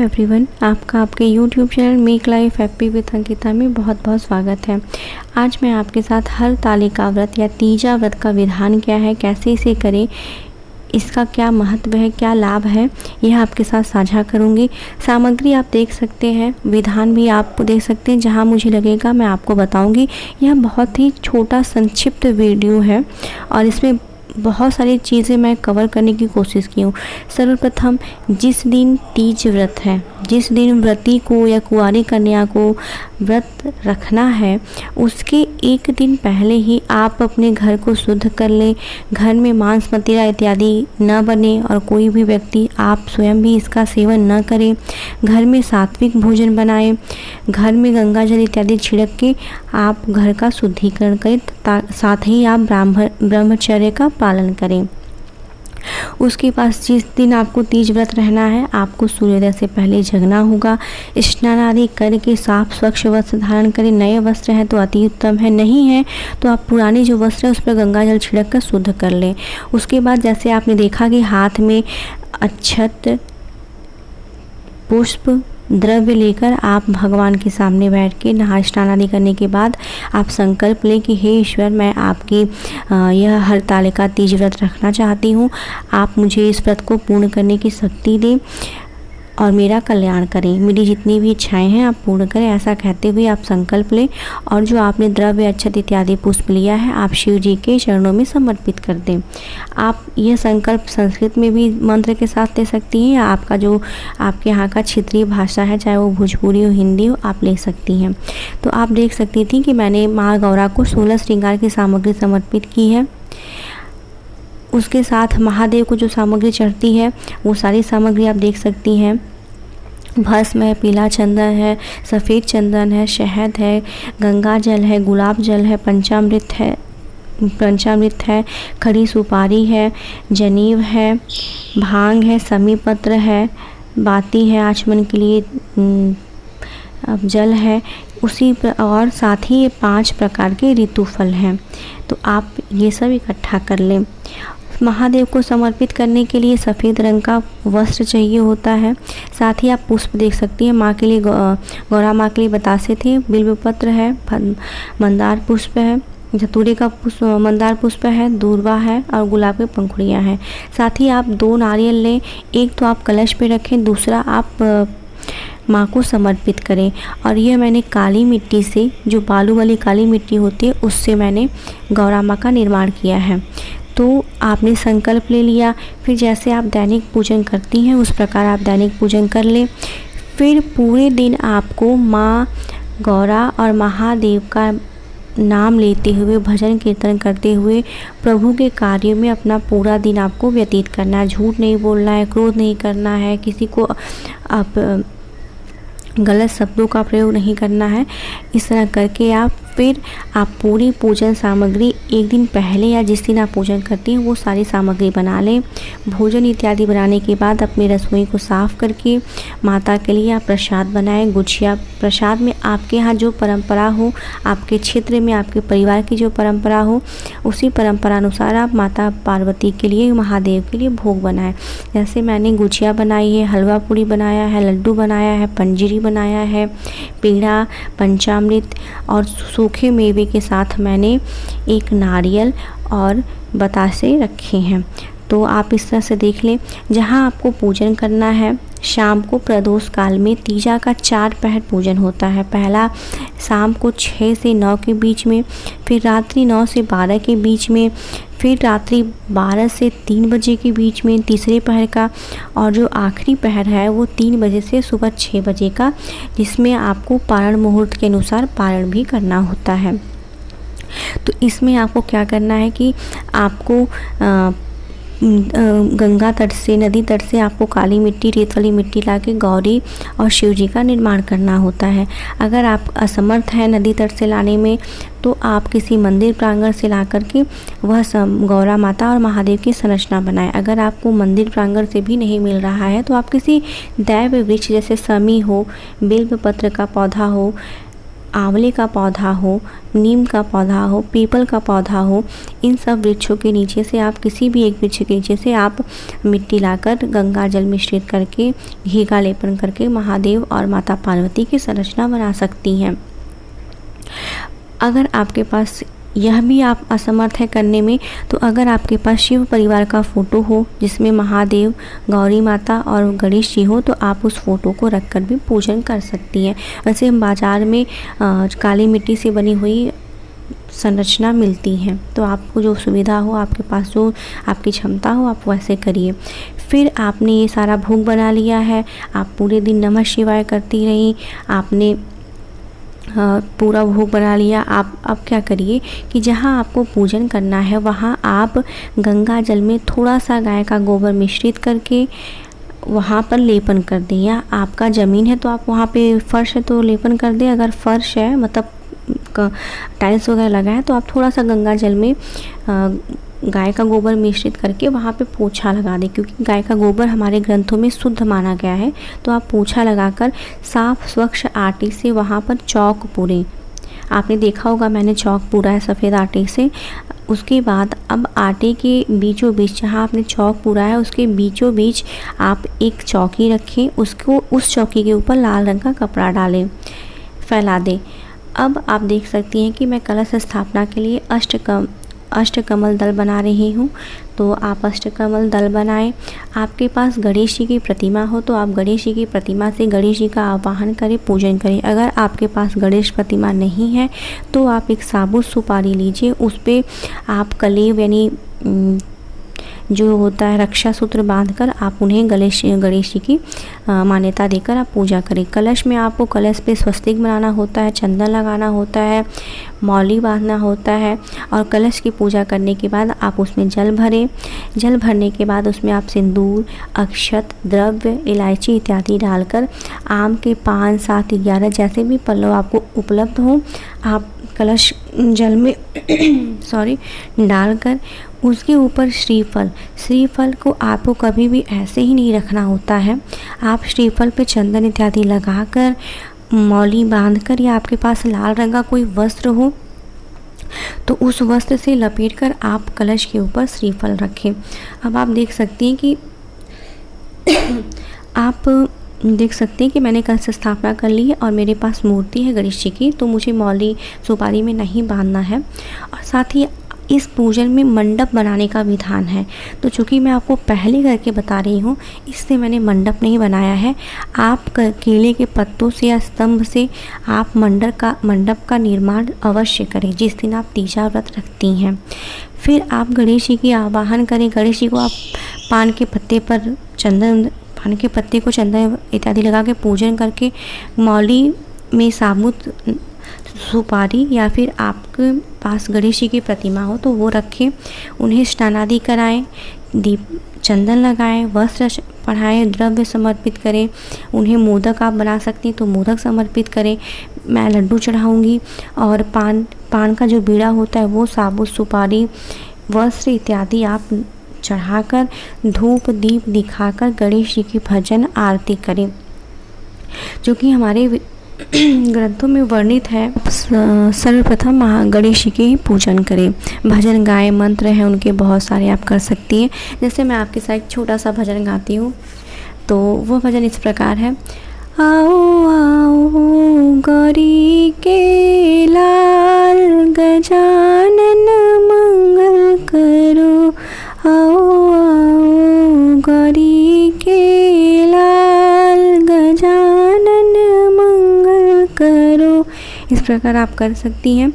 Everyone, आपका आपके YouTube channel make life happy with Ankita में बहुत बहुत स्वागत है। आज मैं आपके साथ हरतालिका व्रत या तीजा व्रत का विधान क्या है, कैसे इसे करें, इसका क्या महत्व है, क्या लाभ है, यह आपके साथ साझा करूंगी। सामग्री आप देख सकते हैं, विधान भी आप देख सकते हैं, जहां मुझे लगेगा मैं आपको बताऊंगी। यह बहुत ही छोटा संक्षिप्त वीडियो है और इसमें बहुत सारी चीज़ें मैं कवर करने की कोशिश की हूँ। सर्वप्रथम, जिस दिन तीज व्रत है, जिस दिन व्रती को या कुंवारी कन्या को व्रत रखना है, उसके एक दिन पहले ही आप अपने घर को शुद्ध कर लें। घर में मांस मदिरा इत्यादि न बने और कोई भी व्यक्ति, आप स्वयं भी इसका सेवन न करें। घर में सात्विक भोजन बनाएं। घर में गंगा जल इत्यादि छिड़क के आप घर का शुद्धिकरण करें, साथ ही आप ब्रह्मचर्य का पालन करें। उसके बाद जिस दिन आपको तीज व्रत रहना है, आपको सूर्योदय से पहले जगना होगा। स्नान आदि करके साफ स्वच्छ वस्त्र धारण करें। नए वस्त्र हैं तो अति उत्तम है, नहीं है तो आप पुराने जो वस्त्र है उस पर गंगा जल छिड़क कर शुद्ध कर लें। उसके बाद जैसे आपने देखा कि हाथ में अक्षत, पुष्प, द्रव्य लेकर आप भगवान के सामने बैठ के नहा स्नान आदि करने के बाद आप संकल्प लें कि हे ईश्वर, मैं आपकी यह हरतालिका तीज व्रत रखना चाहती हूँ। आप मुझे इस व्रत को पूर्ण करने की शक्ति दें और मेरा कल्याण करें। मेरी जितनी भी इच्छाएं हैं आप पूर्ण करें, ऐसा कहते हुए आप संकल्प लें। और जो आपने द्रव्य, अक्षत इत्यादि पुष्प लिया है, आप शिव जी के चरणों में समर्पित कर दें। आप यह संकल्प संस्कृत में भी मंत्र के साथ ले सकती हैं, या आपका जो आपके यहाँ का क्षेत्रीय भाषा है, चाहे वो भोजपुरी हो, हिंदी हो, आप ले सकती हैं। तो आप देख सकती थी कि मैंने माँ गौरा को 16 श्रृंगार की सामग्री समर्पित की है। उसके साथ महादेव को जो सामग्री चढ़ती है वो सारी सामग्री आप देख सकती हैं। भस्म है, पीला चंदन है, सफ़ेद चंदन है, शहद है, गंगा जल है, गुलाब जल है, पंचामृत है, खड़ी सुपारी है, जनेव है, भांग है, समी पत्र है, बाती है आचमन के लिए, अब जल है और साथ ही ये 5 प्रकार के ऋतु फल हैं। तो आप ये सब इकट्ठा कर लें। महादेव को समर्पित करने के लिए सफ़ेद रंग का वस्त्र चाहिए होता है। साथ ही आप पुष्प देख सकती हैं। माँ के लिए, गौरा माँ के लिए बतासे थे, बिल्वपत्र है, मंदार पुष्प है, धतूरे का पुष्प, मंदार पुष्प है, दूर्वा है और गुलाब के पंखुड़ियाँ हैं। साथ ही आप 2 नारियल लें, एक तो आप कलश पे रखें, दूसरा आप माँ को समर्पित करें। और यह मैंने काली मिट्टी से, जो बालू वाली काली मिट्टी होती है, उससे मैंने गौरा माँ का निर्माण किया है। तो आपने संकल्प ले लिया। फिर जैसे आप दैनिक पूजन करती हैं उस प्रकार आप दैनिक पूजन कर लें। फिर पूरे दिन आपको माँ गौरा और महादेव का नाम लेते हुए, भजन कीर्तन करते हुए प्रभु के कार्य में अपना पूरा दिन आपको व्यतीत करना है। झूठ नहीं बोलना है, क्रोध नहीं करना है, किसी को आप गलत शब्दों का प्रयोग नहीं करना है। इस तरह करके फिर आप पूरी पूजन सामग्री एक दिन पहले या जिस दिन आप पूजन करती हैं वो सारी सामग्री बना लें। भोजन इत्यादि बनाने के बाद अपनी रसोई को साफ़ करके माता के लिए आप प्रसाद बनाएं। गुझिया प्रसाद में आपके यहाँ जो परंपरा हो, आपके क्षेत्र में आपके परिवार की जो परंपरा हो, उसी परंपरा अनुसार आप माता पार्वती के लिए, महादेव के लिए भोग बनाएं। जैसे मैंने गुझिया बनाई है, हलवा पूड़ी बनाया है, लड्डू बनाया है, पंजीरी बनाया है, पेड़ा, पंचामृत और सूखे मेवे के साथ मैंने एक नारियल और बतासे रखे हैं। तो आप इस तरह से देख लें। जहाँ आपको पूजन करना है, शाम को प्रदोष काल में तीजा का 4 पहर पूजन होता है। पहला शाम को 6 से 9 के बीच में, फिर रात्रि 9 से 12 के बीच में, फिर रात्रि 12 से 3 बजे के बीच में तीसरे पहर का, और जो आखिरी पहर है वो 3 बजे से सुबह 6 बजे का, जिसमें आपको पारण मुहूर्त के अनुसार पारण भी करना होता है। तो इसमें आपको क्या करना है कि आपको गंगा तट से, नदी तट से आपको काली मिट्टी, रेत वाली मिट्टी लाके गौरी और शिव जी का निर्माण करना होता है। अगर आप असमर्थ हैं नदी तट से लाने में, तो आप किसी मंदिर प्रांगण से ला करके वह गौरा माता और महादेव की संरचना बनाएं। अगर आपको मंदिर प्रांगण से भी नहीं मिल रहा है तो आप किसी दैव वृक्ष जैसे समी हो, बिल्व पत्र का पौधा हो, आंवले का पौधा हो, नीम का पौधा हो, पीपल का पौधा हो, इन सब वृक्षों के नीचे से आप किसी भी एक वृक्ष के नीचे से आप मिट्टी लाकर गंगा जल मिश्रित करके घी का लेपन करके महादेव और माता पार्वती की संरचना बना सकती हैं। अगर आपके पास यह भी आप असमर्थ है करने में, तो अगर आपके पास शिव परिवार का फ़ोटो हो जिसमें महादेव, गौरी माता और गणेश जी हो, तो आप उस फ़ोटो को रखकर भी पूजन कर सकती हैं। वैसे बाज़ार में काली मिट्टी से बनी हुई संरचना मिलती हैं, तो आपको जो सुविधा हो, आपके पास जो आपकी क्षमता हो, आप वैसे करिए। फिर आपने ये सारा भोग बना लिया है, आप पूरे दिन नमः शिवाय करती रहीं, आपने पूरा भोग बना लिया। आप अब क्या करिए कि जहाँ आपको पूजन करना है वहाँ आप गंगा जल में थोड़ा सा गाय का गोबर मिश्रित करके वहाँ पर लेपन कर दें, या आपका ज़मीन है तो आप वहाँ पे फर्श है तो लेपन कर दें। अगर फर्श है मतलब टाइल्स वगैरह लगा है तो आप थोड़ा सा गंगा जल में गाय का गोबर मिश्रित करके वहाँ पे पोछा लगा दें, क्योंकि गाय का गोबर हमारे ग्रंथों में शुद्ध माना गया है। तो आप पोछा लगाकर साफ स्वच्छ आटे से वहाँ पर चौक पूरें। आपने देखा होगा मैंने चौक पूरा है सफ़ेद आटे से। उसके बाद अब आटे के बीचों बीच जहाँ आपने चौक पूरा है उसके बीचों बीच आप एक चौकी रखें, उसको उस चौकी के ऊपर लाल रंग का कपड़ा डालें, फैला दें। अब आप देख सकती हैं कि मैं कलश स्थापना के लिए अष्टकमल दल बना रही हूँ, तो आप अष्टकमल दल बनाएं। आपके पास गणेश जी की प्रतिमा हो तो आप गणेश जी की प्रतिमा से गणेश जी का आवाहन करें, पूजन करें। अगर आपके पास गणेश प्रतिमा नहीं है तो आप एक साबुत सुपारी लीजिए, उस पर आप कलेव यानी जो होता है रक्षा सूत्र बांधकर आप उन्हें गणेश जी की मान्यता देकर आप पूजा करें। कलश में आपको कलश पे स्वस्तिक बनाना होता है, चंदन लगाना होता है, मौली बांधना होता है, और कलश की पूजा करने के बाद आप उसमें जल भरें। जल भरने के बाद उसमें आप सिंदूर, अक्षत, द्रव्य, इलायची इत्यादि डालकर आम के 5, 7, 11 जैसे भी पल्लव आपको उपलब्ध हों आप कलश जल में डालकर उसके ऊपर श्रीफल को आपको कभी भी ऐसे ही नहीं रखना होता है। आप श्रीफल पे चंदन इत्यादि लगाकर, मौली बांधकर, या आपके पास लाल रंग का कोई वस्त्र हो तो उस वस्त्र से लपेटकर आप कलश के ऊपर श्रीफल रखें। अब आप देख सकती हैं कि मैंने कलश स्थापना कर ली है और मेरे पास मूर्ति है गणेश जी की, तो मुझे मौली सुपारी में नहीं बांधना है। और साथ ही इस पूजन में मंडप बनाने का विधान है, तो चूँकि मैं आपको पहले करके बता रही हूँ इससे मैंने मंडप नहीं बनाया है। आप केले के पत्तों से या स्तंभ से आप मंडप का निर्माण अवश्य करें जिस दिन आप तीजा व्रत रखती हैं। फिर आप गणेश जी की आवाहन करें। गणेश जी को आप पान के पत्ते को चंदन इत्यादि लगा के पूजन करके मौली में साबुत सुपारी या फिर आपके पास गणेश जी की प्रतिमा हो तो वो रखें, उन्हें स्नानादि कराएं, दीप चंदन लगाएं, वस्त्र पहनाएं, द्रव्य समर्पित करें। उन्हें मोदक आप बना सकती हैं तो मोदक समर्पित करें। मैं लड्डू चढ़ाऊंगी और पान का जो बीड़ा होता है वो साबुत सुपारी, वस्त्र इत्यादि आप चढ़ाकर धूप दीप दिखाकर गणेश जी की भजन आरती करें, जो कि हमारे ग्रंथों में वर्णित है। सर्वप्रथम गणेश जी के ही पूजन करें। भजन गाएं, मंत्र हैं उनके बहुत सारे आप कर सकती हैं। जैसे मैं आपके साथ एक छोटा सा भजन गाती हूँ, तो वो भजन इस प्रकार है। आओ आओ गौरी के लाल, गजानन मंगल करो। आओ आओ गौरी के लाल, गजानन मंगल करो। इस प्रकार आप कर सकती हैं।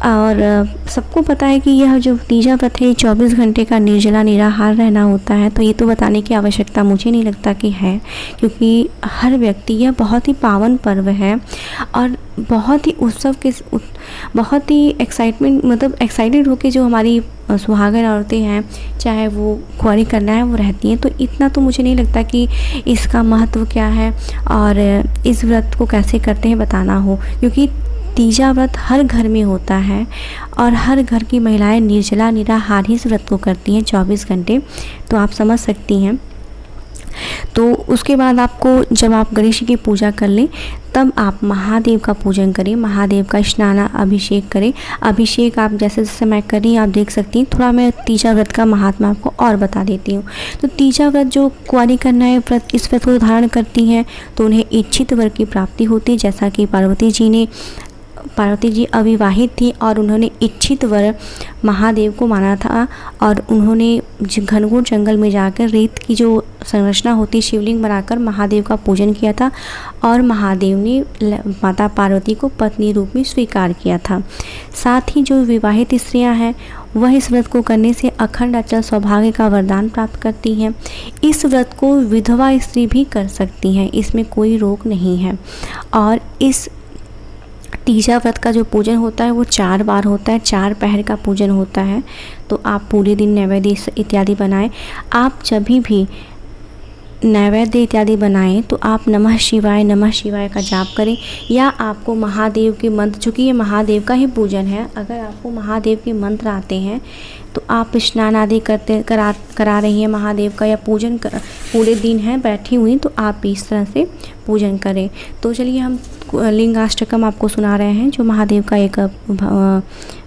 और सबको पता है कि यह जो तीजा व्रत है 24 घंटे का निर्जला निराहार रहना होता है, तो ये तो बताने की आवश्यकता मुझे नहीं लगता कि है, क्योंकि हर व्यक्ति, यह बहुत ही पावन पर्व है और बहुत ही बहुत ही एक्साइटेड होकर जो हमारी सुहागन औरतें हैं, चाहे वो कुंवारी करना है वो रहती हैं। तो इतना तो मुझे नहीं लगता कि इसका महत्व क्या है और इस व्रत को कैसे करते हैं बताना हो, क्योंकि तीजा व्रत हर घर में होता है और हर घर की महिलाएं निर्जला निराहार ही इस व्रत को करती हैं 24 घंटे। तो आप समझ सकती हैं तो उसके बाद आपको, जब आप गणेश जी की पूजा कर लें, तब आप महादेव का पूजन करें, महादेव का स्नान अभिषेक करें। अभिषेक आप जैसे जैसे मैं कर रही हूँ आप देख सकती हैं। थोड़ा मैं तीजा व्रत का महात्मा आपको और बता देती हूँ। तो तीजा व्रत जो कुंवारी कन्याएं व्रत इस व्रत को धारण करती हैं तो उन्हें इच्छित वर की प्राप्ति होती है। जैसा कि पार्वती जी अविवाहित थी और उन्होंने इच्छित वर महादेव को माना था, और उन्होंने घनघोर जंगल में जाकर रेत की जो संरचना होती शिवलिंग बनाकर महादेव का पूजन किया था, और महादेव ने माता पार्वती को पत्नी रूप में स्वीकार किया था। साथ ही जो विवाहित स्त्रियां हैं वह इस व्रत को करने से अखंड अचल सौभाग्य का वरदान प्राप्त करती हैं। इस व्रत को विधवा स्त्री भी कर सकती हैं, इसमें कोई रोक नहीं है। और इस तीजा व्रत का जो पूजन होता है वो 4 बार होता है, 4 पहर का पूजन होता है। तो आप पूरे दिन नैवेद्य इत्यादि बनाएं। आप जब भी नैवेद्य इत्यादि बनाएं तो आप नमः शिवाय का जाप करें, या आपको महादेव के मंत्र, चूँकि ये महादेव का ही पूजन है, अगर आपको महादेव के मंत्र आते हैं तो आप स्नान आदि करा रही हैं महादेव का, या पूजन पूरे दिन है बैठी हुई, तो आप इस तरह से पूजन करें। तो चलिए हम लिंगाष्टकम आपको सुना रहे हैं, जो महादेव का एक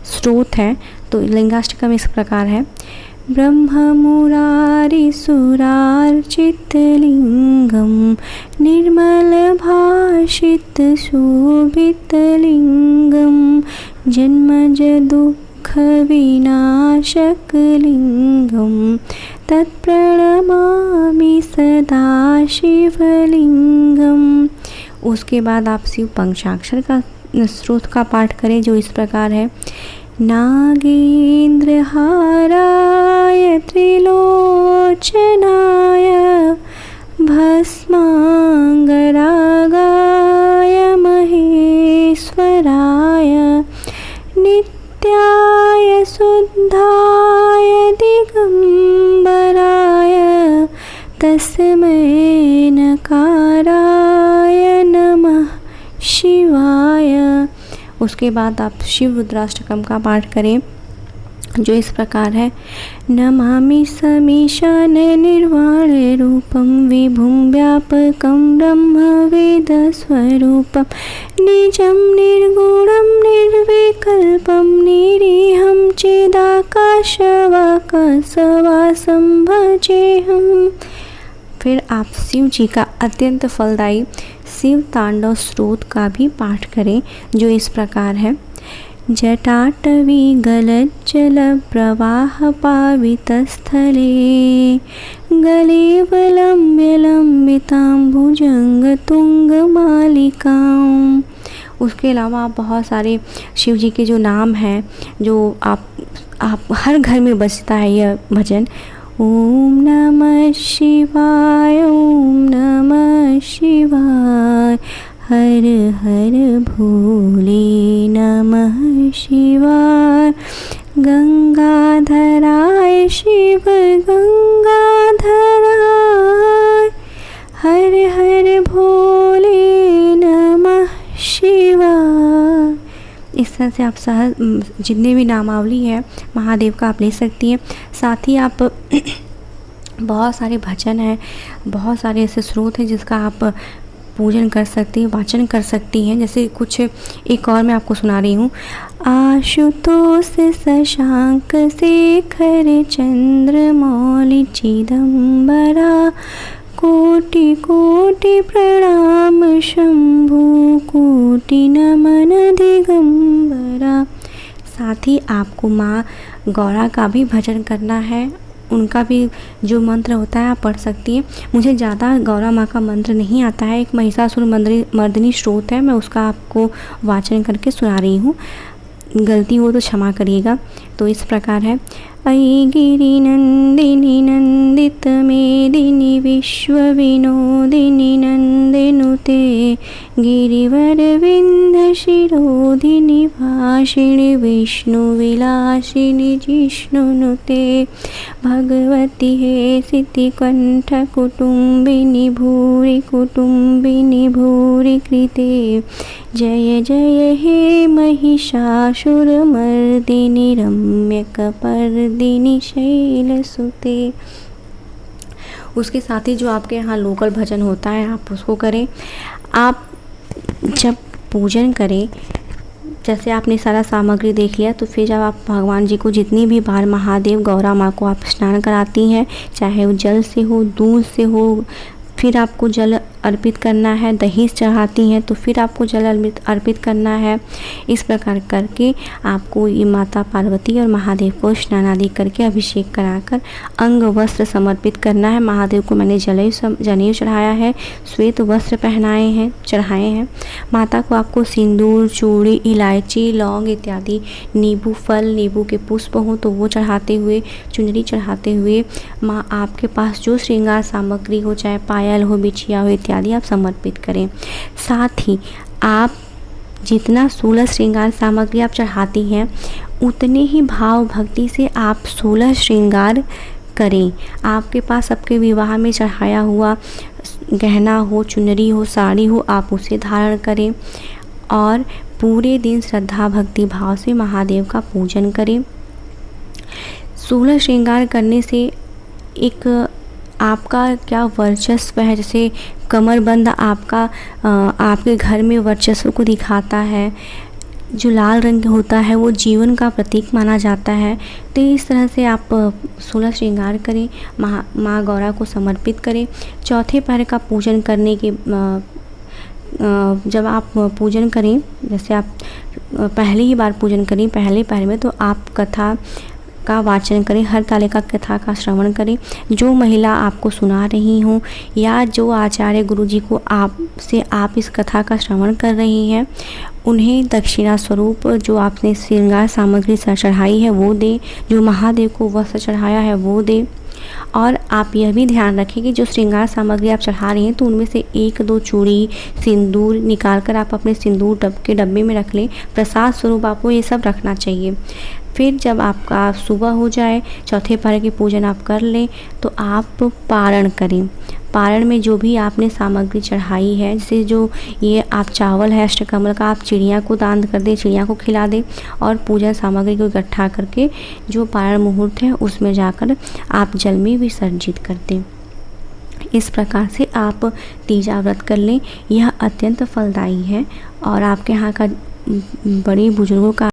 स्रोत है। तो लिंगाष्टकम इस प्रकार है। ब्रह्म मुरारी सुरार्चित लिंगम निर्मल भाषित शोभित लिंगम जन्मज दुःख विनाशक लिंगम तत्प्रणमामि सदा शिवलिंगम। उसके बाद आप शिव पंचाक्षर का स्रोत का पाठ करें, जो इस प्रकार है। नागेन्द्रहाराय त्रिलोचनाय भस्मांगरागाय महेश्वराय नित्याय शुद्धाय दिगंबराय तस्मै नकाराय नमः शिवाय। उसके बाद आप शिव रुद्राष्टकम का पाठ करें, जो इस प्रकार है। नमामि समीशान निर्वाण रूपम विभुं व्यापकं ब्रह्मवेद स्वरूपम निजं निर्गुणं निर्विकल्पं निरीहं चिदाकाशवासवासं भजेहम्। फिर आप शिव जी का अत्यंत फलदायी शिव तांडव स्रोत का भी पाठ करें, जो इस प्रकार है। जटाटवी गलज्जल प्रवाह पावितस्थले गलेवलम्ब्य लम्बिताम्बुजंग तुंगमालिकाम्। उसके अलावा आप बहुत सारे शिव जी के जो नाम हैं, जो आप हर घर में बजता है यह भजन। ओम नमः शिवाय, ओम नमः शिवाय, हर हर भोले नमः शिवाय, गंगाधराय शिव गंगाधराय, हर हर भोले नमः शिवाय। इस तरह से आप सहज जितने भी नामावली है महादेव का आप ले सकती हैं। साथ ही आप बहुत सारे भजन हैं, बहुत सारे ऐसे स्रोत हैं जिसका आप पूजन कर सकती हैं, वाचन कर सकती हैं। जैसे कुछ एक और मैं आपको सुना रही हूँ। आशुतोष शशांक शेखर चंद्रमौलि चिदंबरा कोटि कोटि प्रणाम शंभु कोटि नमन दिगंबरा। साथ ही आपको माँ गौरा का भी भजन करना है, उनका भी जो मंत्र होता है आप पढ़ सकती हैं। मुझे ज़्यादा गौरा माँ का मंत्र नहीं आता है, एक महिषासुर मर्दिनी स्रोत है, मैं उसका आपको वाचन करके सुना रही हूँ, गलती हो तो क्षमा करिएगा। तो इस प्रकार है। अयि गिरि नंदिनी नंदित मेदिनी विश्व विनोदिनी नंदिनुते गिरिवर विंध्य शिरोधिनी भाषिणी विष्णु विलासिनी जिष्णुनुते भगवती हे सिद्धि कंठ कुटुंबिनी भूरि कृते जय जय हे महिषासुरमर्दिनी रम्यकपर्दिनी शैलसुते। उसके साथ ही जो आपके यहाँ लोकल भजन होता है आप उसको करें। आप जब पूजन करें, जैसे आपने सारा सामग्री देख लिया, तो फिर जब आप भगवान जी को जितनी भी बार महादेव गौरा माँ को आप स्नान कराती हैं, चाहे वो जल से हो, दूध से हो, फिर आपको जल अर्पित करना है, दही चढ़ाती हैं तो फिर आपको जल अर्पित करना है। इस प्रकार करके आपको ये माता पार्वती और महादेव को स्नान आदि करके अभिषेक कराकर अंग वस्त्र समर्पित करना है। महादेव को मैंने जनेऊ चढ़ाया है, श्वेत वस्त्र चढ़ाए हैं। माता को आपको सिंदूर, चूड़ी, इलायची, लौंग इत्यादि, नींबू फल, नींबू के पुष्प हों तो वो चढ़ाते हुए, चुनरी चढ़ाते हुए, माँ आपके पास जो श्रृंगार सामग्री हो, चाहे पायल हो, बिछिया हो इत्यादि आप समर्पित करें। साथ ही आप जितना 16 श्रृंगार सामग्री आप चढ़ाती हैं उतने ही भाव भक्ति से आप 16 श्रृंगार करें। आपके पास आपके विवाह में चढ़ाया हुआ गहना हो, चुनरी हो, साड़ी हो, आप उसे धारण करें और पूरे दिन श्रद्धा भक्ति भाव से महादेव का पूजन करें। 16 श्रृंगार करने से एक आपका क्या वर्चस्व है, जैसे कमरबंद आपका आपके घर में वर्चस्व को दिखाता है। जो लाल रंग होता है वो जीवन का प्रतीक माना जाता है। तो इस तरह से आप 16 श्रृंगार करें, माँ गौरा को समर्पित करें। चौथे पहर का पूजन करने के जब आप पूजन करें, जैसे आप पहली ही बार पूजन करें पहले पहर में, तो आप कथा का वाचन करें, हरतालिका कथा का श्रवण करें। जो महिला आपको सुना रही हों या जो आचार्य गुरुजी को आप इस कथा का श्रवण कर रही हैं, उन्हें दक्षिणा स्वरूप जो आपने श्रृंगार सामग्री चढ़ाई है वो दें, जो महादेव को वस्त्र चढ़ाया है वो दें। और आप यह भी ध्यान रखें कि जो श्रृंगार सामग्री आप चढ़ा रही हैं तो उनमें से 1-2 चूड़ी, सिंदूर निकाल कर आप अपने सिंदूर के डब्बे में रख लें। प्रसाद स्वरूप आपको ये सब रखना चाहिए। फिर जब आपका सुबह हो जाए, चौथे पहर की पूजन आप कर लें, तो आप पारण करें। पारण में जो भी आपने सामग्री चढ़ाई है, जैसे जो ये आप चावल है अष्टकमल का, आप चिड़िया को दान कर दें, चिड़िया को खिला दें और पूजन सामग्री को इकट्ठा करके जो पारण मुहूर्त है उसमें जाकर आप जल में विसर्जित कर दें। इस प्रकार से आप तीजा व्रत कर लें। यह अत्यंत फलदायी है और आपके यहाँ का बड़े बुजुर्गों का